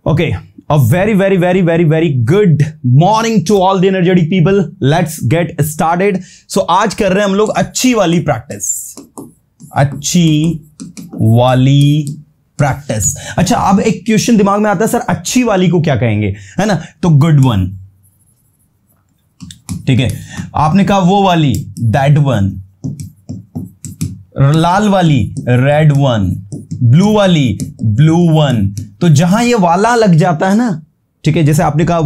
Okay, a very good morning to all the energetic people. Let's get started. So आज कर रहे हैं हम लोग अच्छी वाली प्रैक्टिस। अच्छा, अब एक क्वेश्चन दिमाग में आता है, सर अच्छी वाली को क्या कहेंगे, है ना? तो गुड वन, ठीक है। आपने कहा वो वाली, दैट वन, लाल वाली, रेड वन, ब्लू वाली, ब्लू वन। तो जहां ये वाला लग जाता है ना, ठीक है, जैसे आपने कहा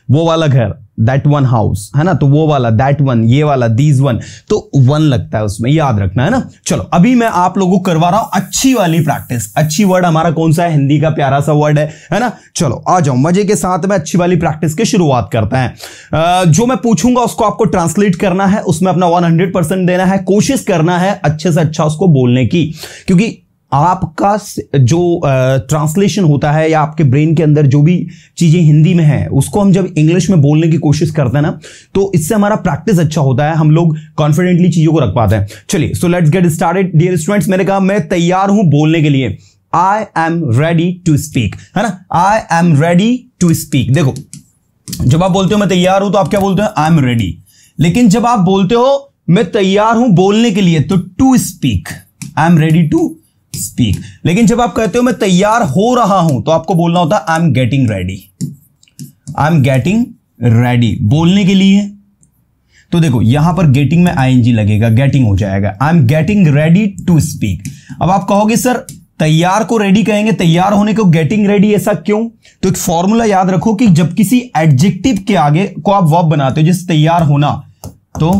वो वाला घर, दैट वन हाउस, है ना, तो वो वाला, दैट वन, ये वाला, दीज वन, तो वन लगता है उसमें, याद रखना है ना। चलो अभी मैं आप लोगों को करवा रहा हूं अच्छी वाली प्रैक्टिस। अच्छी वर्ड हमारा कौन सा है? हिंदी का प्यारा सा वर्ड है ना। चलो आ जाओ, मजे के साथ में अच्छी वाली प्रैक्टिस की शुरुआत करते हैं। जो मैं पूछूंगा उसको आपको ट्रांसलेट करना है, उसमें अपना 100% देना है, कोशिश करना है अच्छे से अच्छा उसको बोलने की, क्योंकि आपका जो ट्रांसलेशन होता है या आपके ब्रेन के अंदर जो भी चीजें हिंदी में है उसको हम जब इंग्लिश में बोलने की कोशिश करते हैं ना, तो इससे हमारा प्रैक्टिस अच्छा होता है, हम लोग कॉन्फिडेंटली चीजों को रख पाते हैं। चलिए, so let's get started dear students. मैंने कहा मैं तैयार हूं बोलने के लिए, I am ready to speak, है ना, I am ready to speak. देखो, जब आप बोलते हो मैं तैयार हूं तो आप क्या बोलते हो? आई एम रेडी। लेकिन जब आप बोलते हो मैं तैयार हूं बोलने के लिए, तो to speak, I am ready to speak. लेकिन जब आप कहते हो मैं तैयार हो रहा हूं, तो आपको बोलना होता है आई am getting ready, I am getting ready बोलने के लिए। तो देखो यहां पर गेटिंग में आईएनजी लगेगा, गेटिंग हो जाएगा, I am getting ready to speak. अब आप कहोगे सर तैयार को रेडी कहेंगे, तैयार होने को गेटिंग रेडी, ऐसा क्यों? तो एक फॉर्मूला याद रखो कि जब किसी एडजेक्टिव के आगे को आप वर्ब बनाते हो, जैसे तैयार होना, तो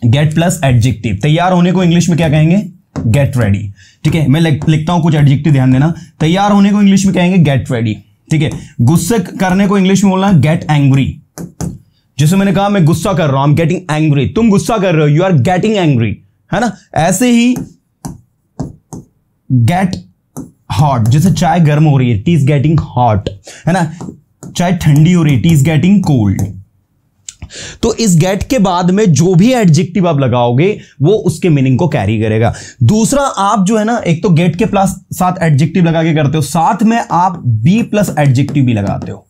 गेट प्लस एडजेक्टिव। तैयार होने को इंग्लिश में क्या कहेंगे? गेट रेडी, ठीक है। मैं लिखता हूं कुछ एडजेक्टिव, ध्यान देना। तैयार होने को इंग्लिश में कहेंगे गेट रेडी, ठीक है। गुस्से करने को इंग्लिश में बोलना गेट एंग्री। जैसे मैंने कहा मैं गुस्सा कर रहा हूं, आई एम गेटिंग एंग्री, तुम गुस्सा कर रहे हो, यू आर गेटिंग एंग्री, है ना। ऐसे ही गेट हॉट, जैसे चाय गर्म हो रही है, इट इज गेटिंग हॉट, है ना। चाय ठंडी हो रही है, इट इज गेटिंग कोल्ड। तो इस गेट के बाद में जो भी एडजेक्टिव आप लगाओगे वो उसके मीनिंग को कैरी करेगा। दूसरा, आप जो है ना, एक तो गेट के प्लस साथ एडजेक्टिव लगा के करते हो, साथ में आप बी प्लस एडजेक्टिव भी लगाते हो।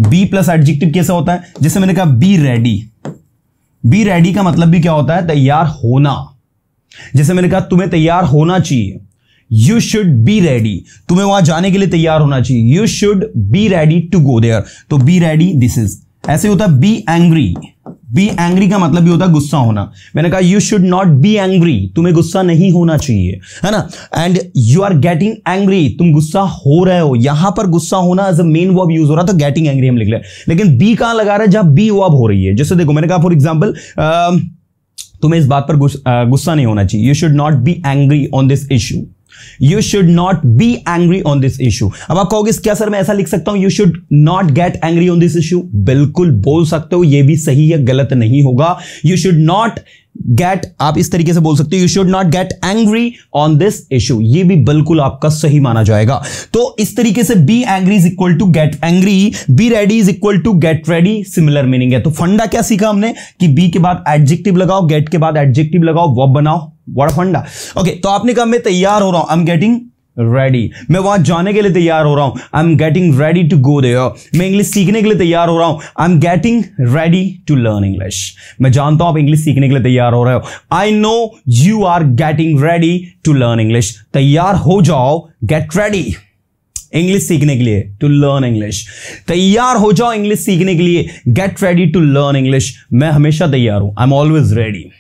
बी प्लस एडजेक्टिव कैसा होता है? जैसे मैंने कहा बी रेडी, बी रेडी का मतलब भी क्या होता है? तैयार होना। जैसे मैंने कहा तुम्हें तैयार होना चाहिए, यू शुड बी रेडी, तुम्हें वहां जाने के लिए तैयार होना चाहिए, you should be ready to go there. तो बी रेडी, दिस इज। ऐसे होता है बी एंग्री, बी एंग्री का मतलब भी होता है गुस्सा होना। मैंने कहा you should not be angry, तुम्हें गुस्सा नहीं होना चाहिए, है ना। And you are getting angry, तुम गुस्सा हो रहे हो। यहां पर गुस्सा होना as a main verb use हो रहा, तो गेटिंग एंग्री हम लिख रहे हैं। लेकिन बी कहां लगा रहा है? जब बी वर्ब हो रही है। जैसे देखो मैंने कहा फॉर एग्जाम्पल तुम्हें इस बात पर गुस्सा नहीं होना चाहिए, you should not be angry on this issue, you should not be angry on this issue. अब आप कहोगे क्या सर मैं ऐसा लिख सकता हूं, you should not get angry on this issue? बिल्कुल बोल सकते हो, यह भी सही है, गलत नहीं होगा। यू शुड नॉट गेट, आप इस तरीके से बोल सकते हो, you should not get angry on this issue, ये भी बिल्कुल आपका सही माना जाएगा। तो इस तरीके से be angry is equal to get angry, be ready is equal to get ready, similar meaning है। तो फंडा क्या सीखा हमने कि बी के बाद एडजेक्टिव लगाओ, गेट के बाद एडजेक्टिव लगाओ, वर्ब बनाओ, व्हाट फंडा। ओके, तो आपने कहा मैं तैयार हो रहा हूं, आई एम गेटिंग रेडी। मैं वहां जाने के लिए तैयार हो रहा हूं, I am getting ready to go there. मैं इंग्लिश सीखने के लिए तैयार हो रहा हूं, I am getting ready to learn English. मैं जानता हूं आप इंग्लिश सीखने के लिए तैयार हो रहे हो, I know you are getting ready to learn English. तैयार हो जाओ, गेट रेडी इंग्लिश सीखने के लिए, टू लर्न इंग्लिश। तैयार हो जाओ इंग्लिश सीखने के लिए, get ready to learn English. मैं हमेशा तैयार हूं, I am always ready,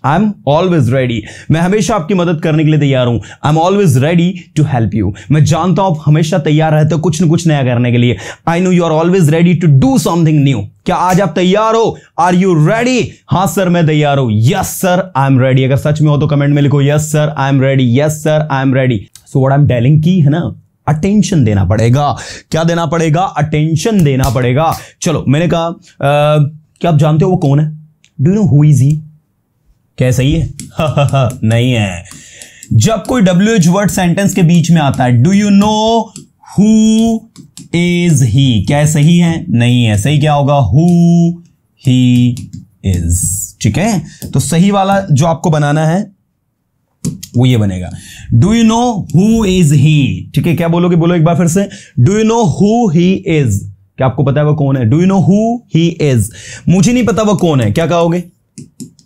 I am always ready. मैं हमेशा आपकी मदद करने के लिए तैयार हूं, I am always ready to help you. मैं जानता हूं आप हमेशा तैयार रहते हो कुछ न कुछ नया करने के लिए, I know you are always ready to do something new. क्या आज आप तैयार हो? Are you ready? हाँ सर मैं तैयार हूं, yes sir I am ready. अगर सच में हो तो कमेंट में लिखो yes sir I am ready, yes sir I am ready. So what I am telling की है ना, अटेंशन देना पड़ेगा। क्या देना पड़ेगा? अटेंशन देना पड़ेगा। चलो मैंने कहा क्या आप जानते हो वो कौन है? Do you know who is he? क्या सही है? नहीं है। जब कोई WH वर्ड सेंटेंस के बीच में आता है, do you know who is he, क्या सही है? नहीं है। सही क्या होगा? हु ही इज, ठीक है। तो सही वाला जो आपको बनाना है वो ये बनेगा, do you know who is he. ठीक है, क्या बोलोगे, बोलो एक बार फिर से, do you know who he is. क्या आपको पता है वो कौन है? Do you know who he is. मुझे नहीं पता वो कौन है, क्या कहोगे?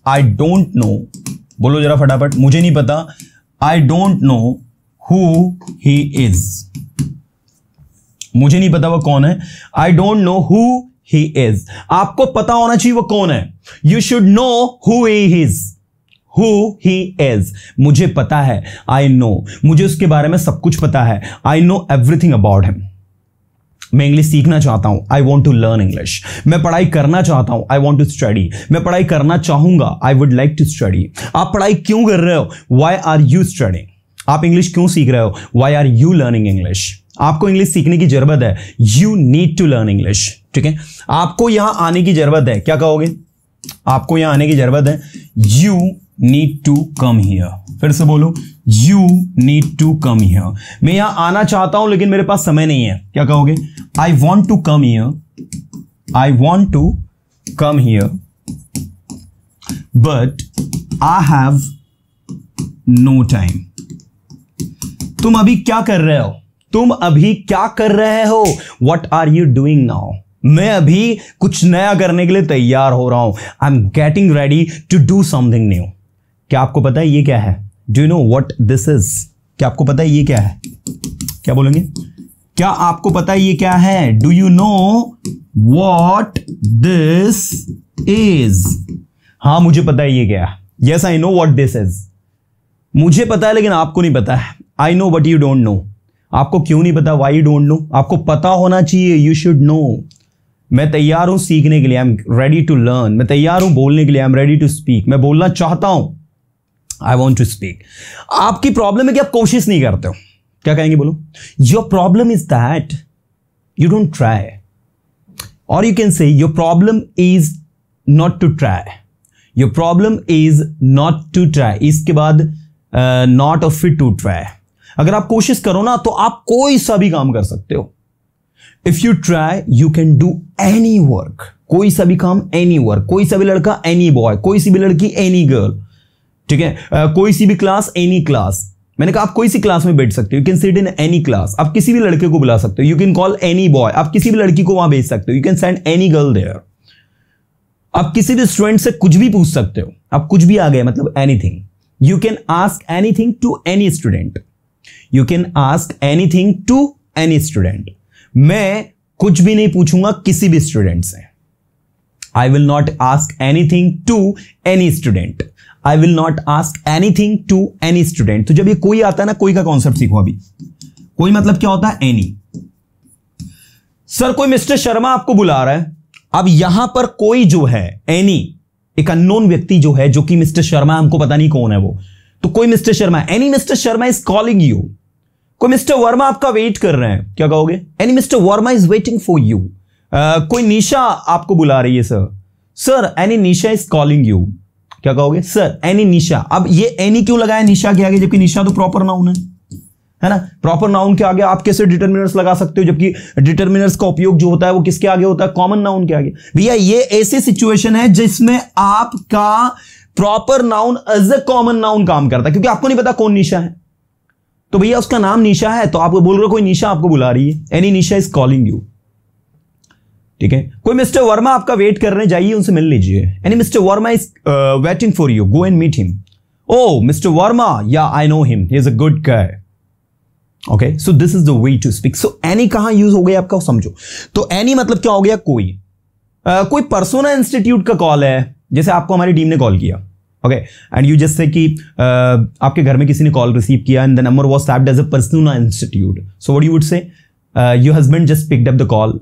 I don't know. बोलो जरा फटाफट, मुझे नहीं पता, I don't know who he is. मुझे नहीं पता वो कौन है, I don't know who he is. आपको पता होना चाहिए वो कौन है। You should know who he is, who he is. मुझे पता है, आई नो, मुझे उसके बारे में सब कुछ पता है, I know everything about him. मैं इंग्लिश सीखना चाहता हूं, I want to learn English. मैं पढ़ाई करना चाहता हूं, आई वॉन्ट टू स्टडी। मैं पढ़ाई करना चाहूंगा, I would like to study. आप पढ़ाई क्यों कर रहे हो? Why are you studying. आप इंग्लिश क्यों सीख रहे हो? Why are you learning English. आपको इंग्लिश सीखने की जरूरत है, you need to learn English. ठीक है, आपको यहां आने की जरूरत है, क्या कहोगे? आपको यहां आने की जरूरत है, you need to come here. फिर से बोलो, you need to come here. मैं यहां आना चाहता हूं लेकिन मेरे पास समय नहीं है, क्या कहोगे? I want to come here, I want to come here but I have no time. तुम अभी क्या कर रहे हो? तुम अभी क्या कर रहे हो? What are you doing now? मैं अभी कुछ नया करने के लिए तैयार हो रहा हूं, I am getting ready to do something new. क्या आपको पता है ये क्या है? Do you know what this is? क्या आपको पता है ये क्या है? क्या बोलेंगे? क्या आपको पता है ये क्या है? Do you know what this is? हाँ, मुझे पता है ये क्या है। Yes, I know what this is. मुझे पता है लेकिन आपको नहीं पता है। I no but you don't know. आपको क्यों नहीं पता? Why you don't know? आपको पता होना चाहिए, यू शुड नो। मैं तैयार हूं सीखने के लिए, I am ready to learn. मैं तैयार हूं बोलने के लिए, I am ready to speak. मैं बोलना चाहता हूं, आई वॉन्ट टू स्पीक। आपकी प्रॉब्लम है कि आप कोशिश नहीं करते हो। क्या कहेंगे, बोलो? Your problem is that you don't try, और you can say your problem is not to try. Your problem is not to try, इसके बाद नॉट और फिर टू ट्राई। अगर आप कोशिश करो ना तो आप कोई सा भी काम कर सकते हो। If you try you can do any work. कोई सा भी काम, एनी वर्क। कोई सा भी लड़का, एनी बॉय। कोई सी भी लड़की, एनी गर्ल। ठीक है, कोई सी भी क्लास, एनी क्लास। मैंने कहा आप कोई सी क्लास में बैठ सकते हो, you can sit in any class. आप किसी भी लड़के को बुला सकते हो, you can call any boy. आप किसी भी लड़की को वहां भेज सकते हो, you can send any girl there. आप किसी भी स्टूडेंट से कुछ भी पूछ सकते हो। आप कुछ भी आ गए मतलब anything. You can ask anything to any student. You can ask anything to any student. मैं कुछ भी नहीं पूछूंगा किसी भी स्टूडेंट से। I will not ask anything to any student. I will not ask anything to any student. तो जब ये कोई आता है ना, कोई का कॉन्सेप्ट सीखो अभी। कोई मतलब क्या होता है? एनी। सर कोई मिस्टर शर्मा आपको बुला रहा है। अब यहां पर कोई जो है, एनी, एक अननोन व्यक्ति जो है, जो कि मिस्टर शर्मा, हमको पता नहीं कौन है वो, तो कोई mister Sharma, any mister Sharma is calling you. कोई मिस्टर वर्मा आपका वेट कर रहे हैं, क्या कहोगे? Any Mr Verma is waiting for you. कोई निशा आपको बुला रही है sir. Sir any Nisha is calling you, क्या कहोगे? सर एनी निशा। अब ये एनी क्यों लगाया निशा के आगे, जबकि निशा तो प्रॉपर नाउन है ना? प्रॉपर नाउन के आगे आप कैसे डिटरमिनर्स लगा सकते हो, जबकि डिटरमिनर्स का उपयोग जो होता है वो किसके आगे होता है? कॉमन नाउन के आगे। भैया ये ऐसी सिचुएशन है जिसमें आपका proper noun as a common noun काम करता है, क्योंकि आपको नहीं पता कौन निशा है। तो भैया उसका नाम निशा है, तो आप बोल रहे हो कोई निशा आपको बुला रही है। Any Nisha is calling you. ठीक है, कोई मिस्टर वर्मा आपका वेट कर रहे हैं, जाइए उनसे मिल लीजिए। Annie Mr Verma is waiting for you, go and meet him. Oh Mr Verma, yeah I know him, he is a good guy. Okay, so this is the way to speak. So Annie कहां use हो गया आपका, समझो। तो any मतलब क्या हो गया? कोई। कोई पर्सोना इंस्टीट्यूट का कॉल है, जैसे आपको हमारी टीम ने कॉल किया, okay, and you just say कि आपके घर में किसी ने कॉल रिसीव किया and the number was tapped as a persona institute. So what you would say? Your husband just picked up the call,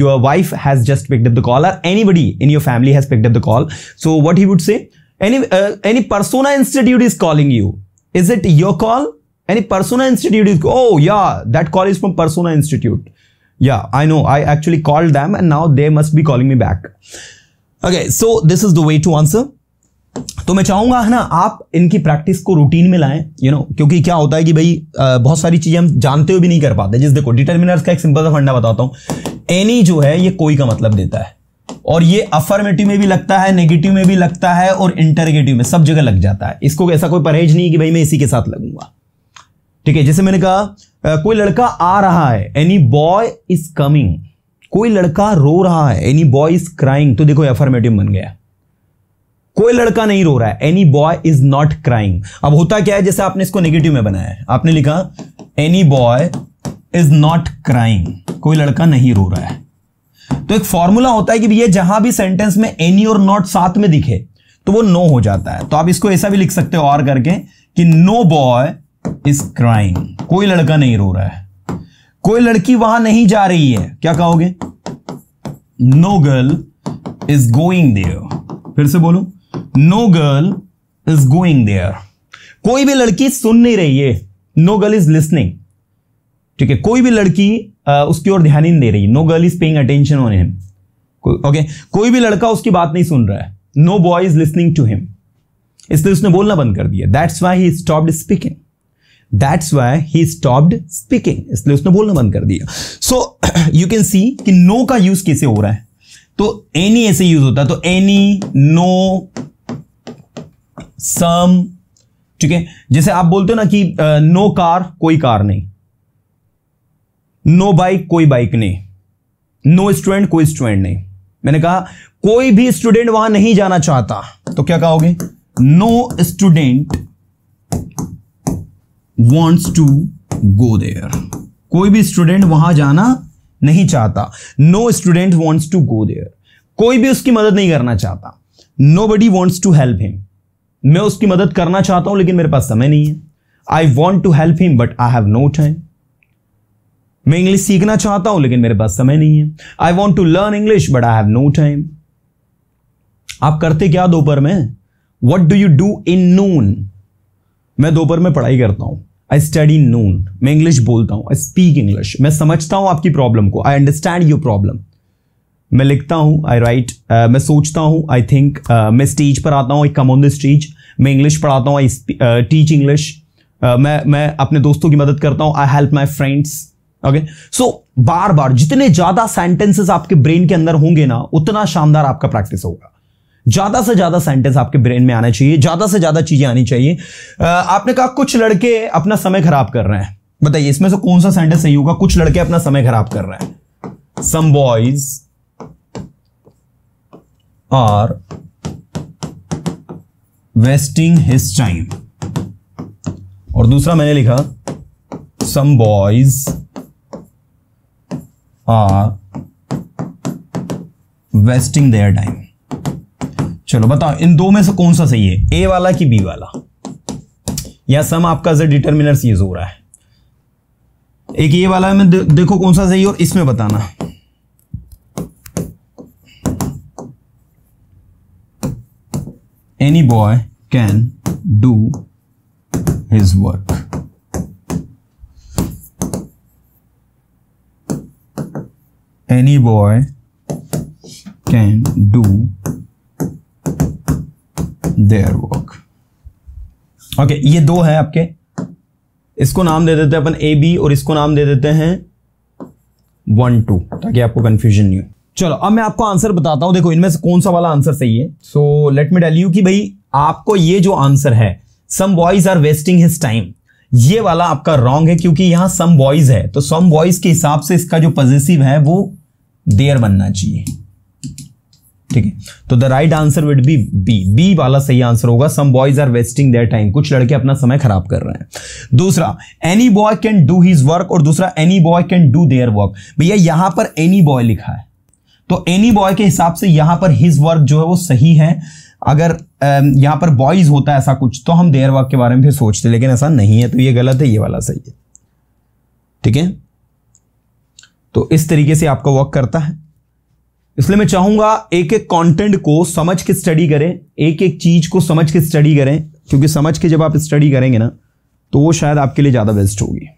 your wife has just picked up the call, or anybody in your family has picked up the call. So what he would say? Any persona institute is calling you. Is it your call? Any persona institute is, oh yeah, that call is from persona institute. Yeah, I know, I actually called them and now they must be calling me back. Okay, so this is the way to answer. तो मैं चाहूंगा है ना, आप इनकी practice को routine में लाएं, यू नो, क्योंकि क्या होता है कि भाई बहुत सारी चीजें हम जानते हुए भी नहीं कर पाते। जिस देखो डिटरमिनर्स का एक सिंपल सा फंडा बताता हूं। एनी जो है ये कोई का मतलब देता है, और ये अफर्मेटिव में भी लगता है, नेगेटिव में भी लगता है और इंटरगेटिव में, सब जगह लग जाता है। इसको ऐसा कोई परहेज नहीं कि भाई मैं इसी के साथ लगूंगा। ठीक है, जैसे मैंने कहा कोई लड़का आ रहा है, एनी बॉय इज कमिंग। कोई लड़का रो रहा है, एनी बॉय इज क्राइंग, तो देखो अफर्मेटिव बन गया। कोई लड़का नहीं रो रहा है, any boy is not crying. अब होता क्या है, जैसे आपने इसको नेगेटिव में बनाया है, आपने लिखा any boy is not crying, कोई लड़का नहीं रो रहा है। तो एक फॉर्मूला होता है कि भैया जहां भी सेंटेंस में एनी और नॉट साथ में दिखे तो वो नो हो जाता है। तो आप इसको ऐसा भी लिख सकते हो और करके कि नो बॉय इज क्राइंग, कोई लड़का नहीं रो रहा है। कोई लड़की वहां नहीं जा रही है, क्या कहोगे? No girl is going there. फिर से बोलो, no girl is going there. कोई भी लड़की सुन नहीं रही है, नो गर्ल इज लिसनिंग। ठीक है, कोई भी लड़की उसकी ओर ध्यान नहीं दे रही, no girl is paying attention on him. Okay, कोई भी लड़का उसकी बात नहीं सुन रहा है, no boy is listening to him. इसलिए उसने बोलना बंद कर दिया, that's why he stopped speaking. That's why he stopped speaking, इसलिए उसने बोलना बंद कर दिया। सो यू कैन सी कि नो का यूज कैसे हो रहा है। तो एनी ऐसे यूज होता है, तो एनी, नो, सम। ठीक है, जैसे आप बोलते हो ना कि नो कार, कोई कार नहीं, नो बाइक, कोई बाइक नहीं, नो स्टूडेंट, कोई स्टूडेंट नहीं। मैंने कहा कोई भी स्टूडेंट वहां नहीं जाना चाहता, तो क्या कहोगे? No student wants to go there. कोई भी स्टूडेंट वहां जाना नहीं चाहता, no student wants to go there. कोई भी उसकी मदद नहीं करना चाहता, nobody wants to help him. मैं उसकी मदद करना चाहता हूं लेकिन मेरे पास समय नहीं है। I want to help him but I have no time. मैं इंग्लिश सीखना चाहता हूं लेकिन मेरे पास समय नहीं है। I want to learn English but I have no time. आप करते क्या दोपहर में? What do you do in noon? मैं दोपहर में पढ़ाई करता हूं, आई स्टडी नून। मैं इंग्लिश बोलता हूं, आई स्पीक इंग्लिश। मैं समझता हूं आपकी प्रॉब्लम को, आई अंडरस्टैंड योर प्रॉब्लम। मैं लिखता हूं, आई राइट। मैं सोचता हूं, आई थिंक। मैं स्टेज पर आता हूं, आई कम ऑन द स्टेज। मैं इंग्लिश पढ़ाता हूं, आई टीच इंग्लिश। मैं अपने दोस्तों की मदद करता हूं, I help my friends. Okay, so बार बार जितने ज्यादा सेंटेंसेस आपके ब्रेन के अंदर होंगे ना, उतना शानदार आपका प्रैक्टिस होगा। ज्यादा से ज्यादा सेंटेंस आपके ब्रेन में आना चाहिए, ज्यादा से ज्यादा चीजें आनी चाहिए। आपने कहा कुछ लड़के अपना समय खराब कर रहे हैं, बताइए इसमें से कौन सा सेंटेंस सही होगा? कुछ लड़के अपना समय खराब कर रहे हैं। Some boys are wasting his time. और दूसरा मैंने लिखा some boys are wasting their time. चलो बताओ इन दो में से कौन सा सही है, ए वाला कि बी वाला? या सम आपका एज डिटर्मिनर यूज हो रहा है। एक ये वाला में देखो कौन सा सही है और इसमें बताना। Any boy can do his work. Any boy can do their work. Okay, ये दो है आपके। इसको नाम दे देते हैं अपन ए बी और इसको नाम दे देते हैं 1 2, ताकि आपको कंफ्यूजन नहीं हो। चलो अब मैं आपको आंसर बताता हूं, देखो इनमें से कौन सा वाला आंसर सही है। So let me tell you कि भाई आपको ये जो आंसर है some boys are wasting his time, ये वाला आपका रॉन्ग है, क्योंकि यहां सम बॉयज है तो सम बॉयज के हिसाब से इसका जो पॉजिटिव है वो देयर बनना चाहिए। ठीक है, तो the right answer will be B. B वाला सही आंसर होगा, some boys are wasting their time, कुछ लड़के अपना समय खराब कर रहे हैं। दूसरा any boy can do his work और दूसरा any boy can do their work. भैया यहां पर एनी बॉय लिखा है तो एनी बॉय के हिसाब से यहां पर हिज वर्क जो है वो सही है। अगर यहां पर बॉयज होता है ऐसा कुछ तो हम देयर वर्क के बारे में फिर सोचते, लेकिन ऐसा नहीं है, तो ये गलत है, ये वाला सही है। ठीक है, तो इस तरीके से आपका वर्क करता है। इसलिए मैं चाहूंगा एक एक कंटेंट को समझ के स्टडी करें, एक एक चीज को समझ के स्टडी करें, क्योंकि समझ के जब आप स्टडी करेंगे ना तो वो शायद आपके लिए ज्यादा बेस्ट होगी।